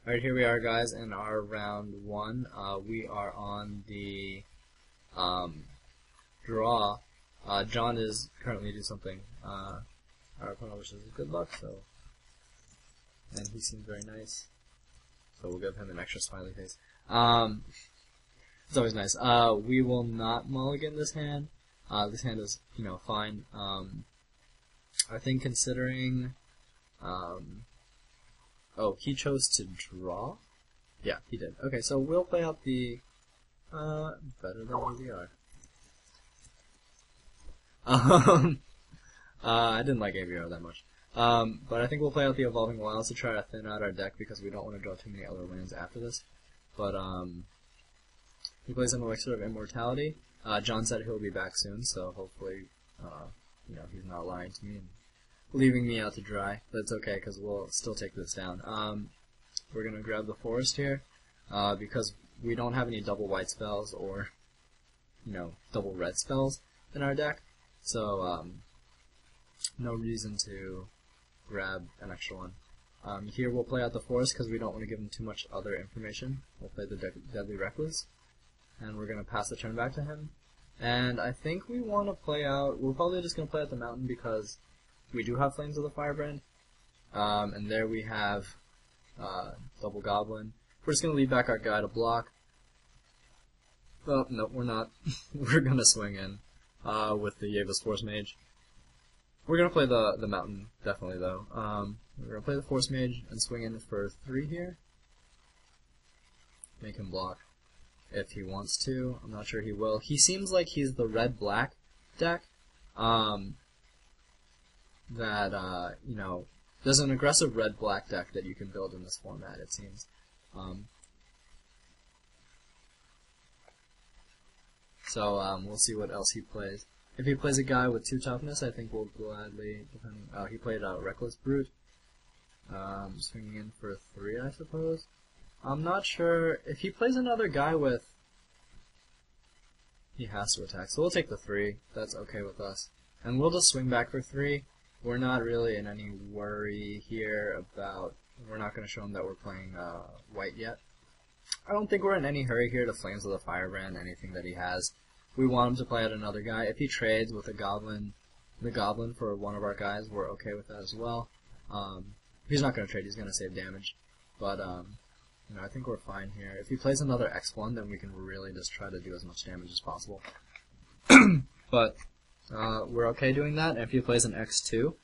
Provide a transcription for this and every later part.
Alright, here we are, guys, in our round 1. We are on the draw. John is currently doing something. Our opponent wishes us good luck, and he seems very nice. So we'll give him an extra smiley face. It's always nice. We will not mulligan this hand. This hand is, fine. I think considering, oh, he chose to draw? Yeah, he did. Okay, so we'll play out the, better than we are. I didn't like Aggro that much. But I think we'll play out the Evolving Wilds to try to thin out our deck because we don't want to draw too many other lands after this. But, he plays an Elixir of Immortality. John said he'll be back soon, so hopefully, he's not lying to me and leaving me out to dry. That's okay, because we'll still take this down. We're going to grab the Forest here, because we don't have any double white spells or, double red spells in our deck. So, no reason to grab an extra one. Here we'll play out the Forest because we don't want to give him too much other information. We'll play the Deadly Reckless, and we're going to pass the turn back to him. And I think we want to play out, we're probably just going to play out the Mountain because we do have Flames of the Firebrand. And there we have Double Goblin. We're just going to lead back our guy to block. Oh, no, we're not. We're going to swing in with the Yavis Force Mage. We're going to play the Mountain, definitely, though. We're going to play the Force Mage and swing in for 3 here. Make him block if he wants to. I'm not sure he will. He seems like he's the red-black deck. There's an aggressive red-black deck that you can build in this format, it seems. We'll see what else he plays. If he plays a guy with 2 toughness, I think we'll gladly, he played a Reckless Brute. Swinging in for 3, I suppose. I'm not sure, if he plays another guy with, he has to attack, so we'll take the 3, that's okay with us. And we'll just swing back for 3. We're not really in any worry here about, we're not going to show him that we're playing white yet. I don't think we're in any hurry here to Flames of the Firebrand, anything that he has. We want him to play out another guy. If he trades with the Goblin for one of our guys, we're okay with that as well. He's not going to trade, he's going to save damage. But, I think we're fine here. If he plays another X1, then we can really just try to do as much damage as possible. But, we're okay doing that. If he plays an X2,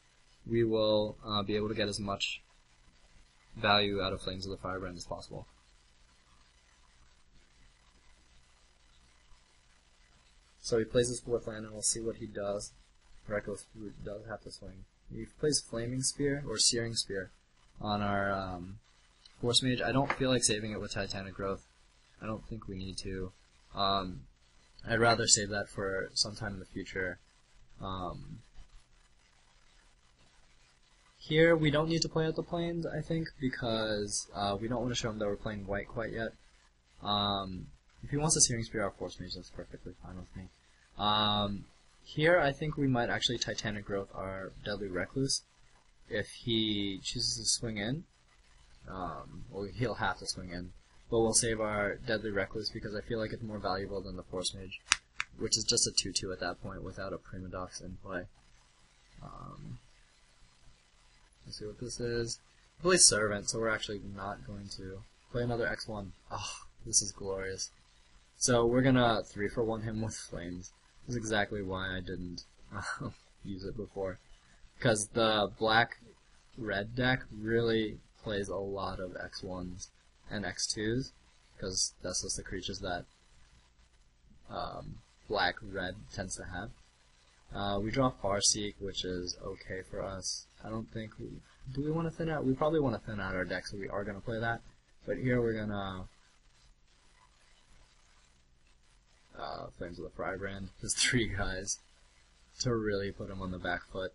we will be able to get as much value out of Flames of the Firebrand as possible. So he plays his 4th land, and we'll see what he does. Reckless Brute does have to swing. He plays Flaming Spear, or Searing Spear, on our Force Mage. I don't feel like saving it with Titanic Growth. I don't think we need to. I'd rather save that for sometime in the future. Here, we don't need to play out the Plains, I think, because we don't want to show him that we're playing white quite yet. If he wants to Searing Spear our Force Mage, that's perfectly fine with me. Here, I think we might actually Titanic Growth our Deadly Recluse. If he chooses to swing in, well, he'll have to swing in, but we'll save our Deadly Recluse because I feel like it's more valuable than the Force Mage, which is just a 2/2 at that point without a Primodox in play. Let's see what this is. He plays Servant, so we're actually not going to play another X1. Oh, this is glorious. So we're gonna 3-for-1 him with Flames. This is exactly why I didn't use it before. Because the black-red deck really plays a lot of X1s and X2s, because that's just the creatures that black-red tends to have. We draw Farseek, which is okay for us. I don't think do we want to thin out? We probably want to thin out our deck, so we are going to play that. But here we're going to Flames of the Firebrand. There's 3 guys to really put him on the back foot.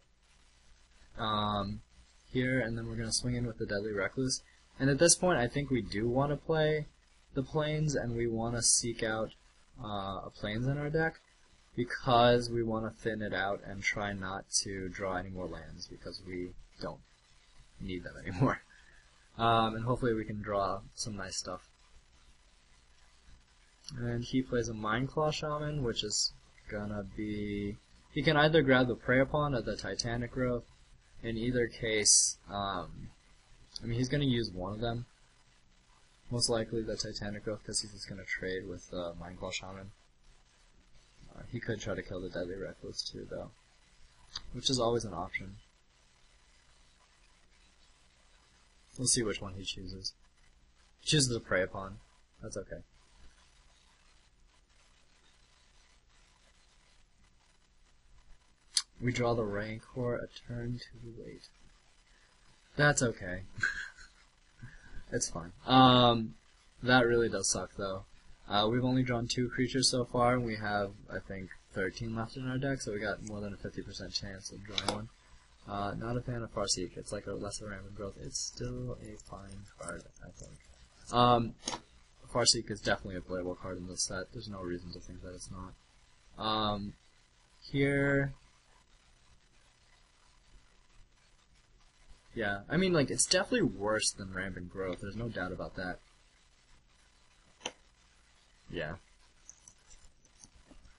Here, and then we're going to swing in with the Deadly Recluse. And at this point, I think we do want to play the Plains, and we want to seek out a Plains in our deck, because we want to thin it out and try not to draw any more lands, because we don't need them anymore. And hopefully we can draw some nice stuff. And he plays a Mindclaw Shaman, which is gonna be... He can either grab the Prey Upon or the Titanic Growth. In either case, I mean, he's gonna use one of them. Most likely the Titanic Growth, because he's just gonna trade with the Mindclaw Shaman. He could try to kill the Deadly Reckless too, though, which is always an option. We'll see which one he chooses. He chooses the Prey Upon. That's okay. We draw the Rancor a turn too late. That's okay. It's fine. That really does suck, though. We've only drawn 2 creatures so far, and we have, I think, 13 left in our deck, so we got more than a 50% chance of drawing one. Not a fan of Farseek. It's like a lesser random growth. It's still a fine card, I think. Farseek is definitely a playable card in this set. There's no reason to think that it's not. Here... Yeah, I mean, like, it's definitely worse than Rampant Growth. There's no doubt about that. Yeah.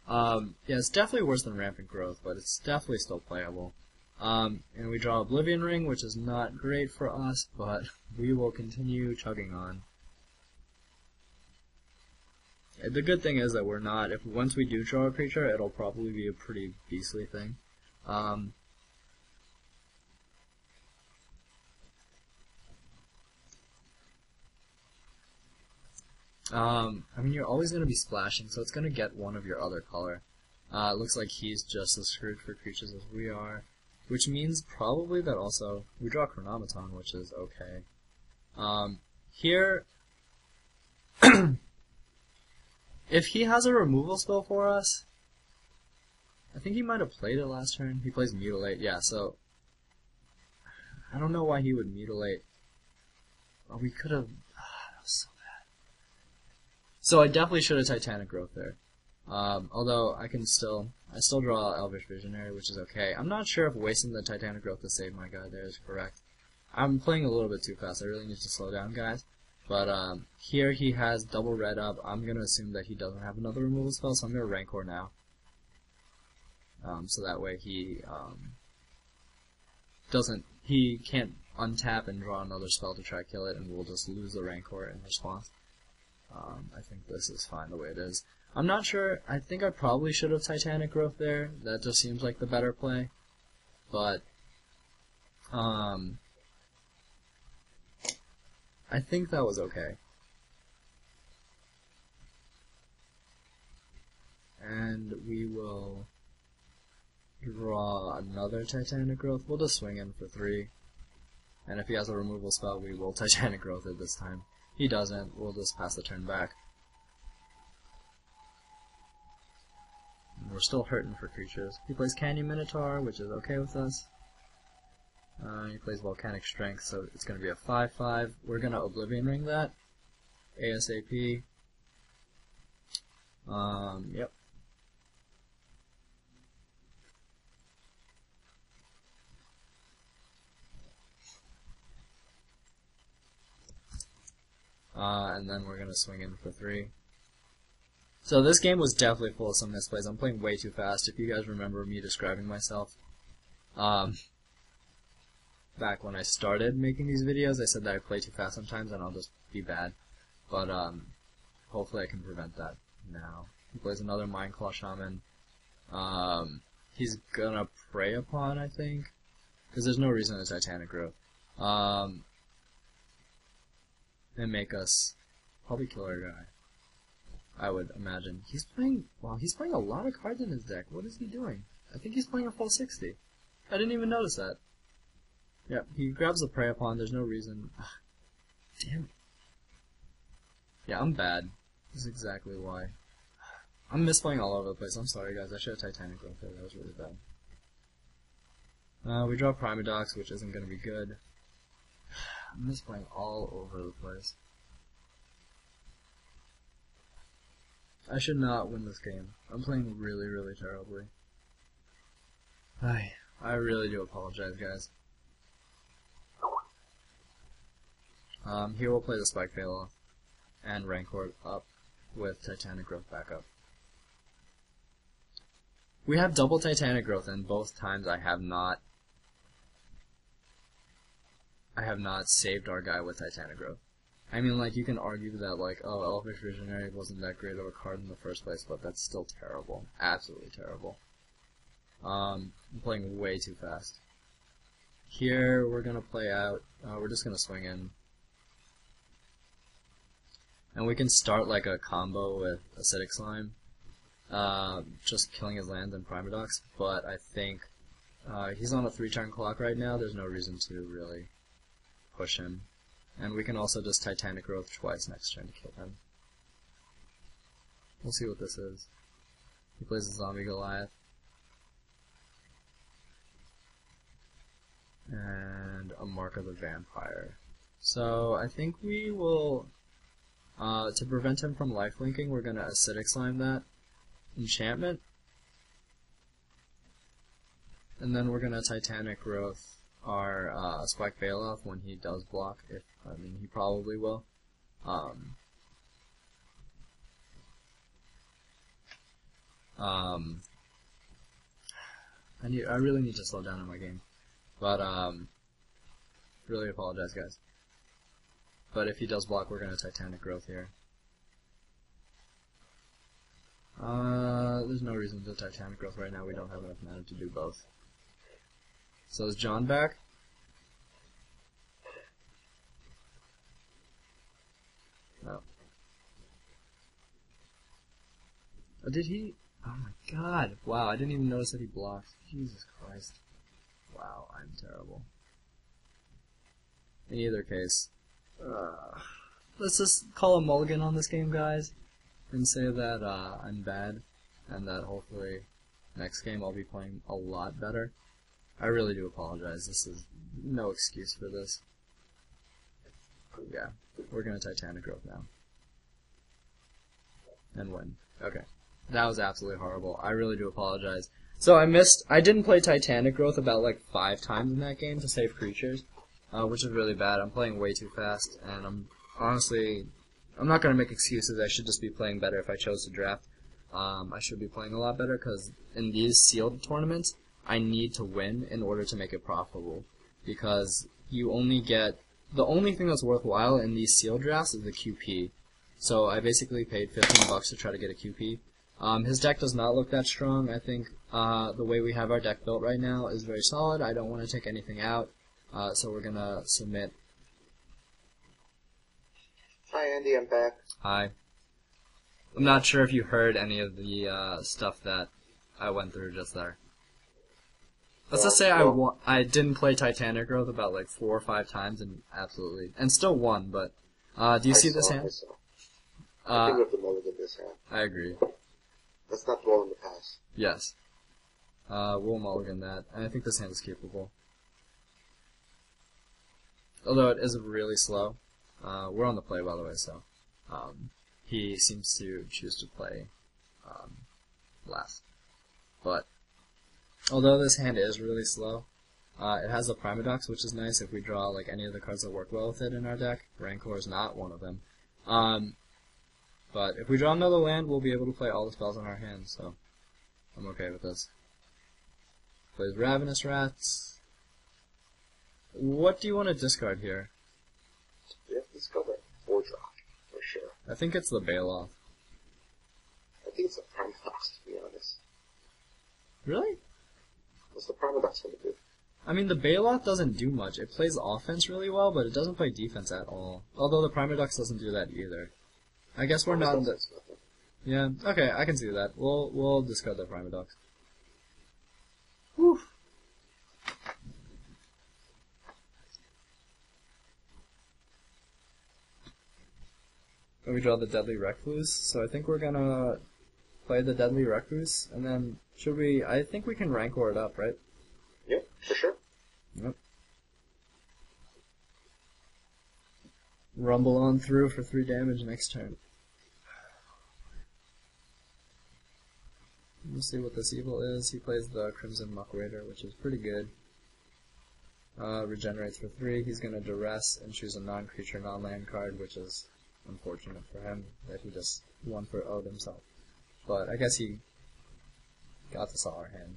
Yeah, it's definitely worse than Rampant Growth, but it's definitely still playable. And we draw Oblivion Ring, which is not great for us, but we will continue chugging on. The good thing is that we're not, once we do draw a creature, it'll probably be a pretty beastly thing. I mean, you're always going to be splashing, so it's going to get one of your other color. It looks like he's just as screwed for creatures as we are, which means probably that also we draw Chronomaton, which is okay. Here, if he has a removal spell for us, I think he might have played it last turn. He plays Mutilate, yeah, so I don't know why he would Mutilate. Oh, we could have... that was so bad. So I definitely should have Titanic Growth there. Although I still draw Elvish Visionary, which is okay. I'm not sure if wasting the Titanic Growth to save my guy there is correct. I'm playing a little bit too fast. I really need to slow down, guys. But here he has double red up. I'm going to assume that he doesn't have another removal spell, so I'm going to Rancor now. So that way he can't untap and draw another spell to try to kill it, and we'll just lose the Rancor in response. I think this is fine the way it is. I'm not sure. I think I probably should have Titanic Growth there. That just seems like the better play. But I think that was okay. And we will draw another Titanic Growth. We'll just swing in for 3. And if he has a removal spell, we will Titanic Growth it this time. He doesn't. We'll just pass the turn back. And we're still hurting for creatures. He plays Canyon Minotaur, which is okay with us. He plays Volcanic Strength, so it's going to be a 5/5. We're going to Oblivion Ring that. ASAP. Yep. And then we're going to swing in for 3. So this game was definitely full of some misplays. I'm playing way too fast. If you guys remember me describing myself, back when I started making these videos, I said that I play too fast sometimes and I'll just be bad. But hopefully I can prevent that now. He plays another Mindclaw Shaman. He's gonna Prey Upon, I think, because there's no reason to Titanic Growth. And make us probably kill our guy, I would imagine. He's playing, wow, he's playing a lot of cards in his deck. What is he doing? I think he's playing a full 60. I didn't even notice that. Yeah, he grabs the Prey Upon, there's no reason. Damn it. Yeah, I'm bad. This is exactly why. I'm misplaying all over the place. I'm sorry, guys. I should have Titanic Growth there. That was really bad. We draw Primodox, which isn't going to be good. I'm misplaying all over the place. I should not win this game. I'm playing really, really terribly. I really do apologize, guys. Here we'll play the Spike Veil and Rancor up with Titanic Growth back up. We have double Titanic Growth, and both times I have not saved our guy with Titanic Growth. I mean, like, you can argue that, like, oh, Elfish Visionary wasn't that great of a card in the first place, but that's still terrible. Absolutely terrible. I'm playing way too fast. Here, we're gonna play out, we're just gonna swing in. And we can start, like, a combo with Acidic Slime, just killing his land and Primodox, but I think, he's on a 3-turn clock right now, there's no reason to really push him. And we can also just Titanic Growth twice next turn to kill him. We'll see what this is. He plays a Zombie Goliath. And a Mark of the Vampire. So I think we will, to prevent him from lifelinking, we're going to Acidic Slime that enchantment. And then we're going to Titanic Growth our Spike Bailoff when he does block. I mean, he probably will. I really need to slow down in my game, but really apologize, guys. But if he does block, we're gonna Titanic Growth here. There's no reason to Titanic Growth right now. We don't have enough mana to do both. So is John back? No. Oh, did he? Oh my god. Wow, I didn't even notice that he blocked. Jesus Christ. Wow, I'm terrible. In either case, let's just call a mulligan on this game, guys, and say that I'm bad, and that hopefully next game I'll be playing a lot better. I really do apologize. This is no excuse for this. Yeah, we're gonna Titanic Growth now. And win. Okay. That was absolutely horrible. I really do apologize. So I didn't play Titanic Growth about like 5 times in that game to save creatures, which is really bad. I'm playing way too fast, and I'm not gonna make excuses. I should just be playing better if I chose to draft. I should be playing a lot better, because in these sealed tournaments, I need to win in order to make it profitable, because you only get, the only thing that's worthwhile in these sealed drafts is the QP. So I basically paid 15 bucks to try to get a QP. His deck does not look that strong. I think the way we have our deck built right now is very solid. I don't want to take anything out, so we're gonna submit. Hi Andy, I'm back. Hi. I'm not sure if you heard any of the stuff that I went through just there. Let's just say I didn't play Titanic Growth about like 4 or 5 times and still won, but do you see this hand? I think we have to mulligan this hand. I agree. Let's not dwell in the past. Yes. We'll mulligan that, and I think this hand is capable. Although it is really slow. We're on the play, by the way, so he seems to choose to play last. But although this hand is really slow, it has a Primodox, which is nice if we draw like any of the cards that work well with it in our deck. Rancor is not one of them. But if we draw another land, we'll be able to play all the spells in our hand, so I'm okay with this. Plays Ravenous Rats. What do you want to discard here? We have to discard that 4-drop, for sure. I think it's the Bailoff. I think it's a Primodox, to be honest. Really? What's the Primodox going to do? I mean, the Bailoff doesn't do much. It plays offense really well, but it doesn't play defense at all. Although the Primodox doesn't do that either. I guess we're not in the... Yeah, okay, I can see that. We'll discard the Primodox. Whew. We draw the Deadly Recluse, so I think we're gonna play the Deadly Recluse, and then should we... I think we can Rancor it up, right? Yep, for sure. Yep. Rumble on through for 3 damage next turn. We'll see what this evil is. He plays the Crimson Muck Raider, which is pretty good. Regenerates for 3. He's going to duress and choose a non-creature, non-land card, which is unfortunate for him that he just won for Ode himself. But I guess he got to saw our hand.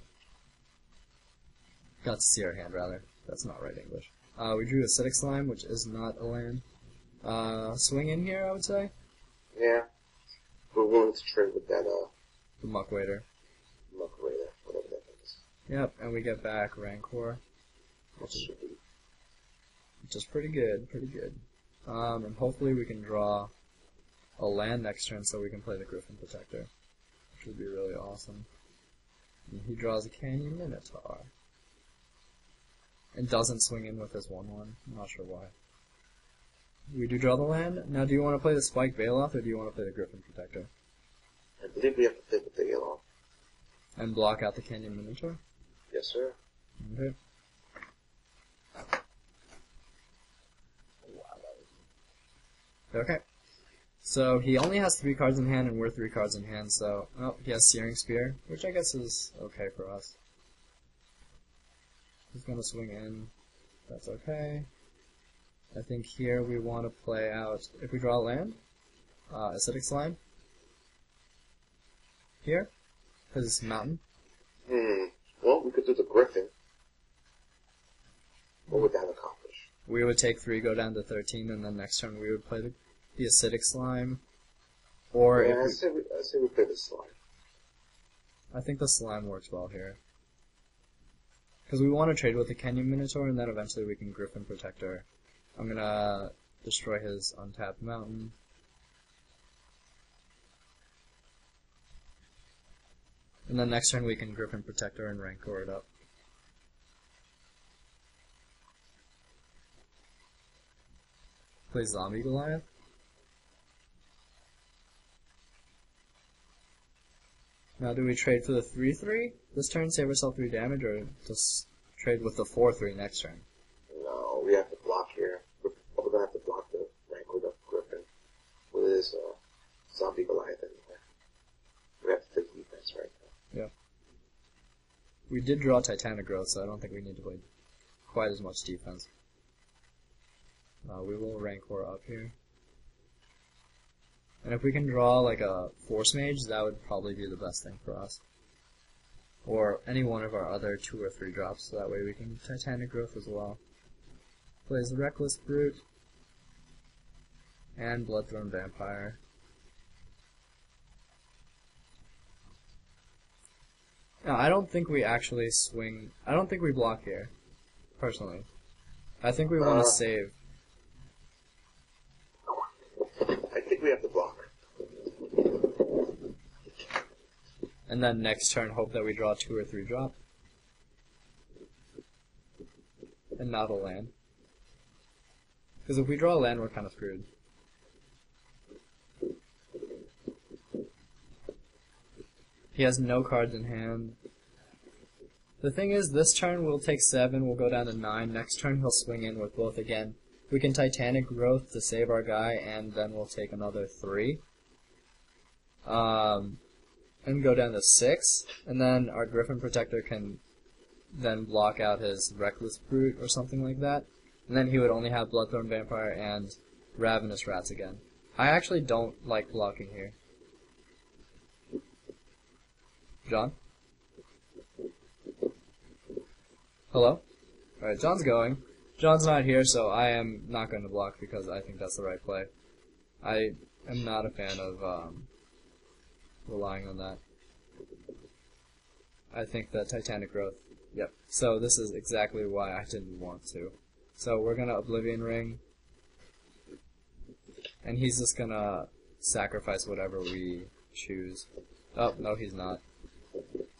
Got to see our hand, rather. That's not right English. We drew Acidic Slime, which is not a land. Swing in here, I would say. Yeah. We're willing to trade with that, The Muck Waiter. Whatever that is. Yep, and we get back Rancor. Which is pretty good, and hopefully we can draw a land next turn so we can play the Griffin Protector, which would be really awesome. And he draws a Canyon Minotaur. And doesn't swing in with his 1/1. I'm not sure why. We do draw the land. Now, do you want to play the Spike Bailoff, or do you want to play the Griffin Protector? I believe we have to play the Bailoff. And block out the Canyon Minotaur? Yes, sir. Okay. Okay. So he only has 3 cards in hand, and we're 3 cards in hand, so... Oh, he has Searing Spear, which I guess is okay for us. He's going to swing in. That's okay. I think here we want to play out... If we draw a land, Acidic Slime. Here, because it's mountain. Well, we could do the Griffin. What would that accomplish? We would take 3, go down to 13, and then next turn we would play the Acidic Slime. Or yeah, if I say we play the Slime. I think the Slime works well here. Because we want to trade with the Canyon Minotaur, and then eventually we can Griffin Protector. I'm gonna destroy his untapped mountain. And then next turn we can Griffin Protector and Rancor it up. Play Zombie Goliath. Now do we trade for the 3/3 this turn, save ourselves 3 damage, or just trade with the 4/3 next turn? No, we have to block here. We're going to have to block the Rancor up Griffin with his Zombie Goliath anyway. We have to take defense right now. Yeah. We did draw Titanic Growth, so I don't think we need to play quite as much defense. We will Rancor up here. And if we can draw like a Force Mage, that would probably be the best thing for us. Or any one of our other 2 or 3 drops, so that way we can Titanic Growth as well. Plays the Reckless Brute. And Bloodthorn Vampire. No, I don't think we actually swing... I don't think we block here, personally. I think we want to save. I think we have to block. And then next turn hope that we draw 2 or 3 drop. And not a land. Because if we draw a land, we're kind of screwed. He has no cards in hand. The thing is, this turn we'll take 7, we'll go down to 9. Next turn he'll swing in with both again. We can Titanic Growth to save our guy, and then we'll take another 3. And go down to 6. And then our Griffin Protector can then block out his Reckless Brute or something like that. And then he would only have Bloodthorn Vampire and Ravenous Rats again. I actually don't like blocking here. John? Hello? Alright, John's going. John's not here, so I am not going to block because I think that's the right play. I am not a fan of relying on that. I think that Titanic Growth... Yep. So this is exactly why I didn't want to. So we're going to Oblivion Ring. And he's just going to sacrifice whatever we choose. Oh, no, he's not.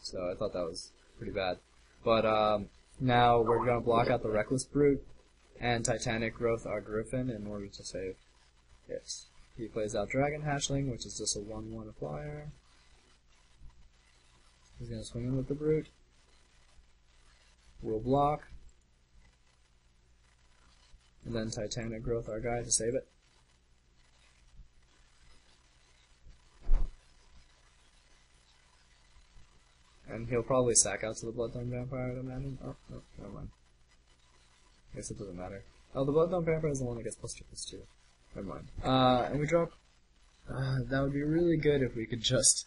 So I thought that was pretty bad. But now we're going to block out the Reckless Brute and Titanic Growth our Griffin in order to save it. He plays out Dragon Hatchling, which is just a 1/1 flyer. He's going to swing in with the Brute. We'll block. And then Titanic Growth our guy to save it. And he'll probably sack out to the Bloodthorn Vampire, I'd imagine. Oh, no, never mind. I guess it doesn't matter. Oh, the Bloodbound Vampire is the one that gets +2/+2. Never mind. And we draw... that would be really good if we could just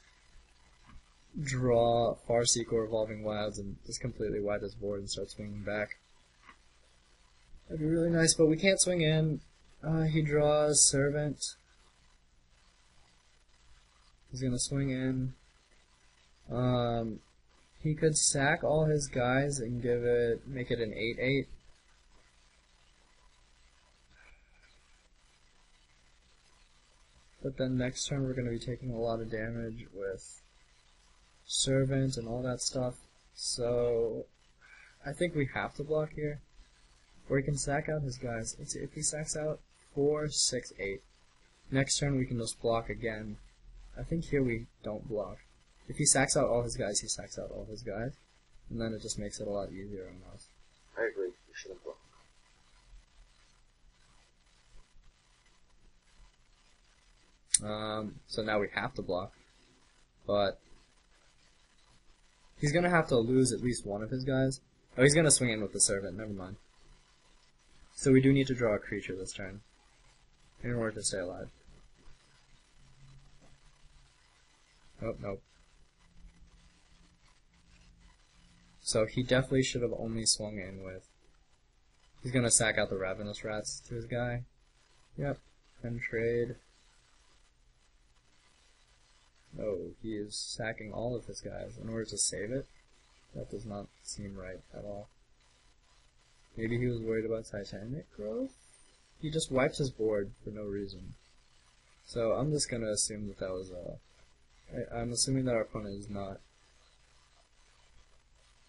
draw Farseek or Evolving Wilds and just completely wipe this board and start swinging back. That'd be really nice, but we can't swing in. He draws Servant. He's gonna swing in. He could sack all his guys and make it an 8/8. But then next turn we're gonna be taking a lot of damage with Servant and all that stuff. So I think we have to block here. Or he can sack out his guys. Let's see, if he sacks out 4, 6, 8. Next turn we can just block again. I think here we don't block. If he sacks out all his guys, he sacks out all his guys. And then it just makes it a lot easier on us. I agree. We shouldn't block. So now we have to block. But he's going to have to lose at least one of his guys. Oh, he's going to swing in with the Servant. Never mind. So we do need to draw a creature this turn in order to stay alive. Oh, nope. So he definitely should have only swung in with... He's going to sack out the Ravenous Rats to his guy. Yep. And trade. Oh, he is sacking all of his guys in order to save it? That does not seem right at all. Maybe he was worried about Titanic growth? He just wiped his board for no reason. So I'm just going to assume that that was I'm assuming that our opponent is not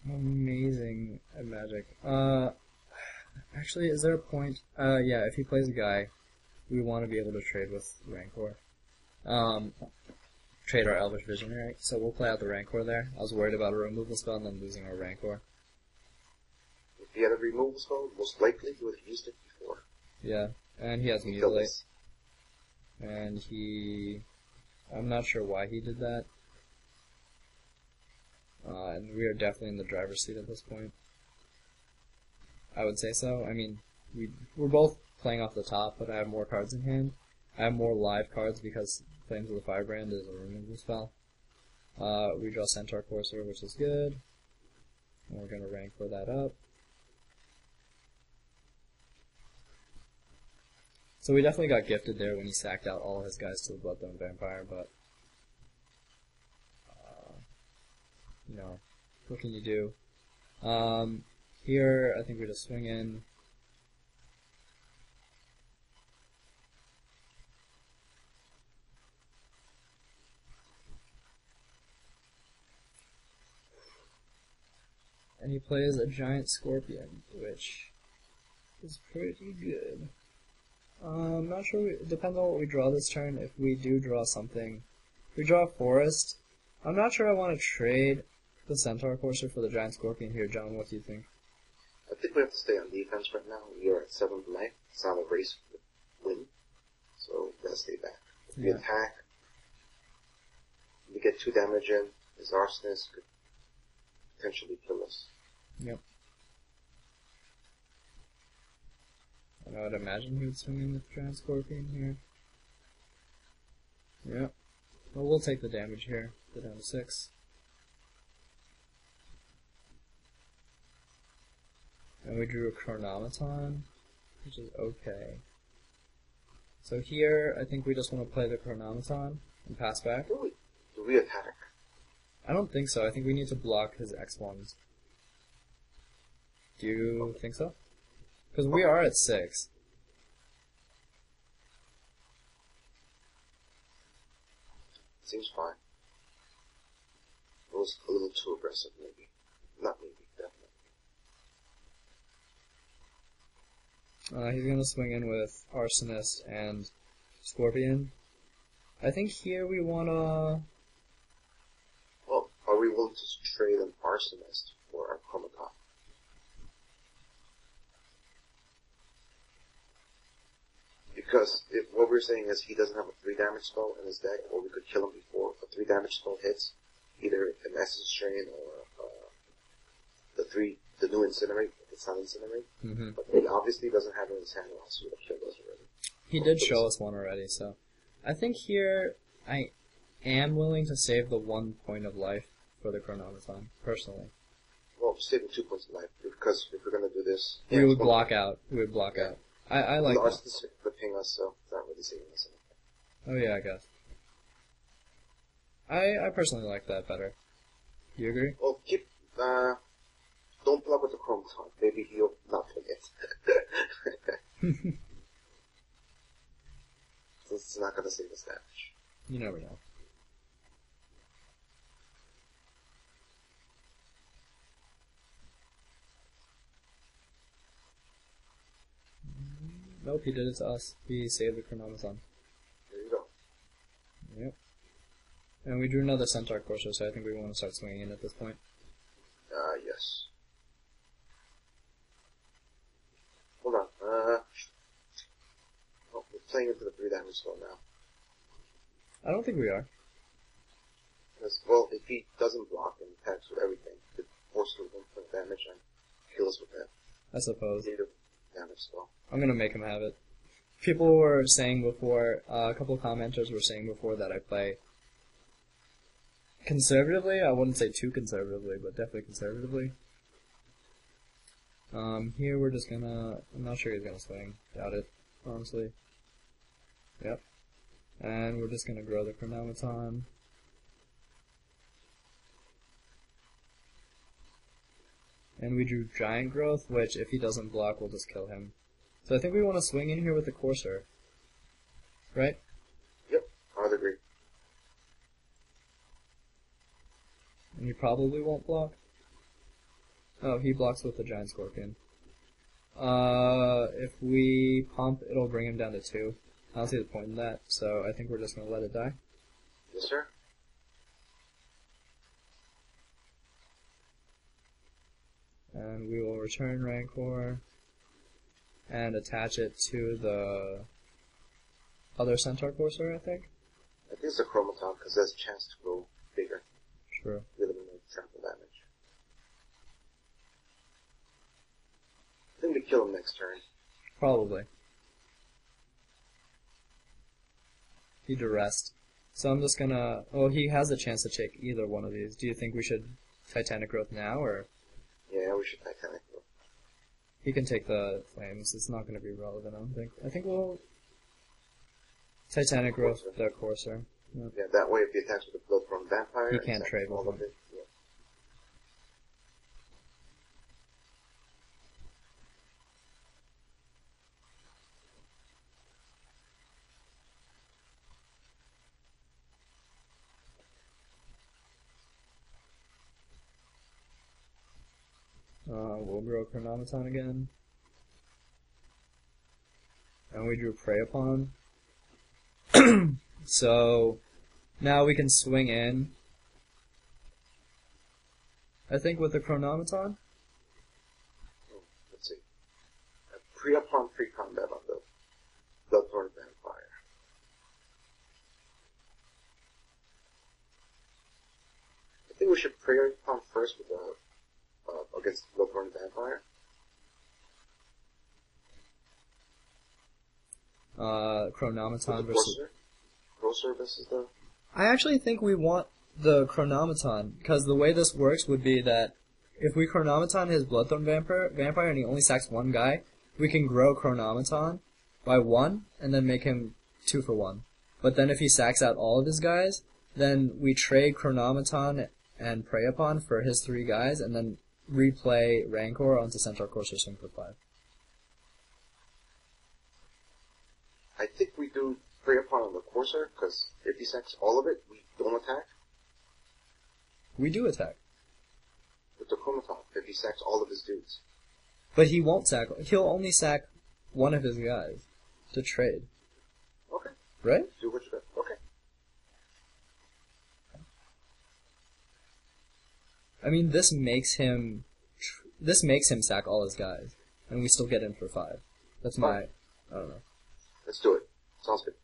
amazing at Magic. Actually, is there a point? Yeah, if he plays a guy, we want to be able to trade with Rancor. Trade our Elvish Visionary, so we'll play out the Rancor there. I was worried about a removal spell and then losing our Rancor. If he had a removal spell, most likely he would have used it before. Yeah, and he has Mutilate. And I'm not sure why he did that. And we are definitely in the driver's seat at this point. I would say so. I mean, we're both playing off the top, but I have more cards in hand. I have more live cards because Flames of the Firebrand is a removal spell. We draw Centaur Courser, which is good. And we're going to Rancor that up. So we definitely got gifted there when he sacked out all his guys to the Bloodbound Vampire, but you know, what can you do? Here, I think we just swing in. And he plays a giant scorpion, which is pretty good. I'm not sure, it depends on what we draw this turn. If we do draw something, if we draw a forest, I'm not sure I want to trade the Centaur Courser for the giant scorpion here. John, what do you think? I think we have to stay on defense right now. We are at 7th life. It's not a race win, so we gotta stay back. If we attack, we get 2 damage in, his Arsonist could potentially kill us. Yep. And I would imagine he would swing in with Giant Scorpion here. Yep. Well, we'll take the damage here. Go down to 6. And we drew a Chronometon, which is okay. So here, I think we just want to play the Chronometon and pass back. Do we attack? I don't think so. I think we need to block his X1s. Do you think so? Because we are at 6. Seems fine. It was a little too aggressive, maybe. Not maybe, definitely. He's going to swing in with Arsonist and Scorpion. I think here we want to... Well, are we willing to trade an Arsonist for our Chronometon? Because what we're saying is he doesn't have a 3 damage spell in his deck, or we could kill him before a 3 damage spell hits, either an Essence Strain or the new Incinerate it's not incinerate. Mm-hmm. But he obviously doesn't have it in his hand, or else he would have killed us already. He did show us one already, so I think here I am willing to save the 1 point of life for the chronometon, personally. Well, saving 2 points of life, because if we're gonna do this... We would block out. We would block out. I like that. It's flipping us, so it's not really saving us anything. Oh yeah, I guess. I personally like that better. Do you agree? Well, don't block with the chronometon. Maybe he'll not forget. So it's not gonna save us damage. You never know. Nope, he did it to us. He saved the chronometon. There you go. Yep. And we drew another centaur courser, so I think we want to start swinging in at this point. Yes. Hold on. Oh, we're playing into the 3 damage spell now. I don't think we are. Because, well, if he doesn't block and attacks with everything, he could force the 1 point damage and kill us with that. I suppose. Native damage spell. I'm gonna make him have it. People were saying before, a couple of commenters were saying before that I play conservatively. I wouldn't say too conservatively, but definitely conservatively. Here we're just gonna... I'm not sure he's gonna swing. Doubt it, honestly. Yep. And we're just gonna grow the chronometon. And we drew giant growth, which if he doesn't block, we'll just kill him. So I think we want to swing in here with the courser. Right? Yep, I would agree. And he probably won't block. Oh, he blocks with the giant scorpion. If we pump, it'll bring him down to 2. I don't see the point in that, so I think we're just going to let it die. Yes, sir. And we will return Rancor and attach it to the other centaur courser, I think. I think it's a chronometon because there's a chance to go bigger. True. With a more trample damage. I think we kill him next turn. Probably. He duressed. So I'm just gonna... Well, he has a chance to take either one of these. Do you think we should Titanic Growth now, or...? Yeah, we should Titanic Growth. He can take the flames. It's not going to be relevant, I don't think. I think we'll... Titanic Growth the Courser. Yep. Yeah, that way if he attacks with the Bloodthorn Vampire... He can't trade with him. Yeah. We'll grow Chronometon again. And we drew Prey Upon. So, now we can swing in. I think with the Chronometon. Let's see. Pre-upon pre-combat on the Bloodthorn Vampire. I think we should pre-upon first with the against Bloodthorn Vampire. Chronometon versus... Courser versus the... I actually think we want the Chronometon, because the way this works would be that if we Chronometon his Bloodthorn Vampire and he only sacks one guy, we can grow Chronometon by 1 and then make him 2 for 1. But then if he sacks out all of his guys, then we trade Chronometon and Prey Upon for his 3 guys and then replay Rancor onto Centaur Courser swing for 5. I think we do Prey Upon on the Courser, because if he sacks all of it, we don't attack. We do attack. With the Chronometon, if he sacks all of his dudes. But he won't sack, he'll only sack one of his guys to trade. Okay. Right? Do what you got. Okay. I mean, this makes him sack all his guys, and we still get in for 5. That's my, I don't know. Let's do it. Sounds good.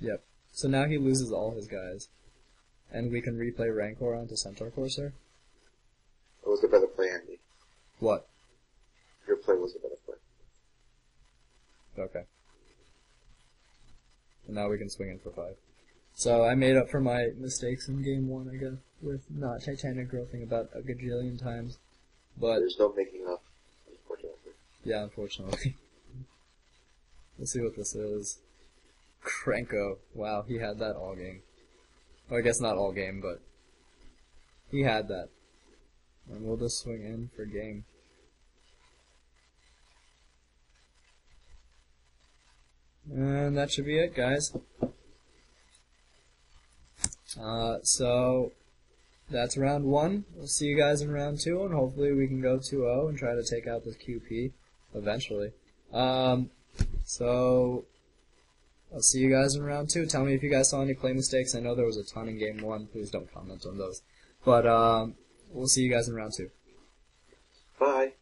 Yep. So now he loses all his guys. And we can replay Rancor onto Centaur Corsair? It was the better play, Andy. What? Your play was the better play. Okay. And now we can swing in for 5. So I made up for my mistakes in game 1, I guess, with not Titanic growthing about a gajillion times. But there's no making up, unfortunately. Yeah, unfortunately. Let's see what this is. Krenko. Wow, he had that all game. Well, I guess not all game, but he had that. And we'll just swing in for game. And that should be it, guys. So that's round 1. We'll see you guys in round 2, and hopefully we can go 2-0 and try to take out this QP eventually. So I'll see you guys in round 2. Tell me if you guys saw any play mistakes. I know there was a ton in game 1. Please don't comment on those. But we'll see you guys in round 2. Bye.